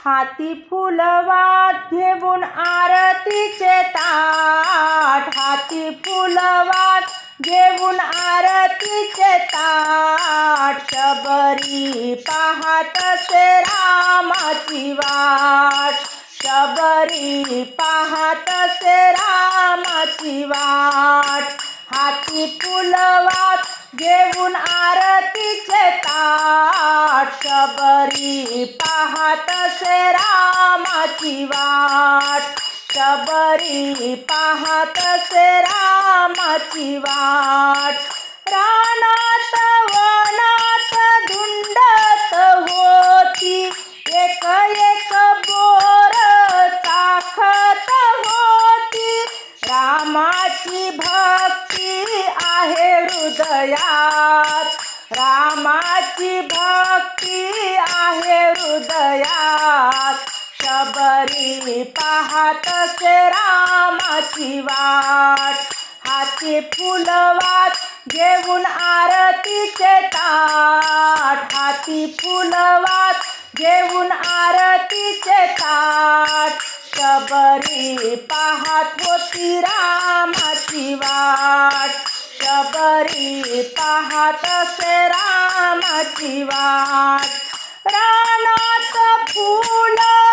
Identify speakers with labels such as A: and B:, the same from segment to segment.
A: हाती फुलवात घेऊन आरतीचे ताट, हाती फुलवात घेऊन आरतीचे ताट, शबरी पाहत असे रामाची वाट, शबरी पाहत असे रामाची वाट. हाती फुलवात घेऊन आरतीचे ताट, शबरी पाहत असे रामाची वाट, शबरी पाहत असे रामाची वाट. रानात वनात धुंडत होती, एक एक बोर चाखत होती, रामाची भक्ती आहे हृदयात, रामाची भक्ती आहे हृदयात. शबरी पाहत असे रामाची वाट, हाती फुलवात घेऊन आरतीचे ताट, हाती फुलवात घेऊन आरतीचे ताट, शबरी पाहत होती रामाची वाट, शबरी पाहत असे रामाची वाट. रानात फुलं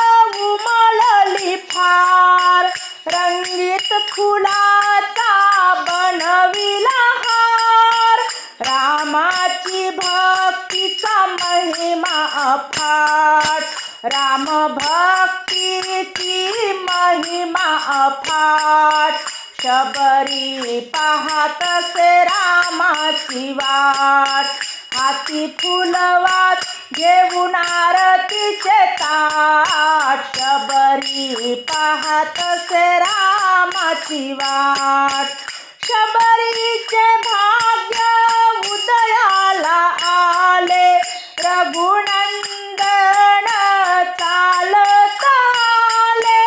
A: उमलली फार, रंगीत फुलाचा बनविला हार, रामाची भक्तीचा महिमा अफाट, राम भक्तीची महिमा अफाट. शबरी पाहत असे रामाची वाट, हाती फुलवात घेऊन आरतीचे ताट, शबरी पाहत असे रामाची वाट. शबरीचे भाग्य उदयाला आले, रघुनंदन चालत आले,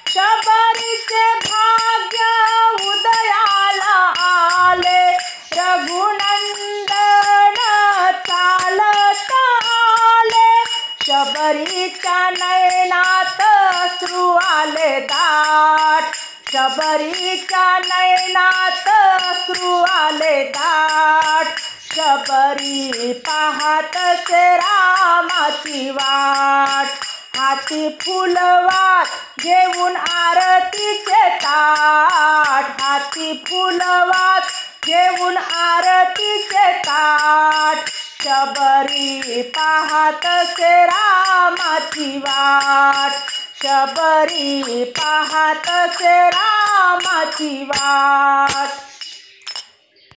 A: शबरीचे भाग्य उदयाला आले, रघुनंदन चालत आले. शबरीच्या नयनात अश्रू आले दाट, शबरीच्या नयनात अश्रू आले दाट. शबरी पाहत असे रामाची वाट, हाती फुलवात घेऊन आरतीचे ताट, हाती फुलवात घेऊन आरतीचे ताट, शबरी पाहत असे रामाची वाट, शबरी पाहत असे रामाची वाट.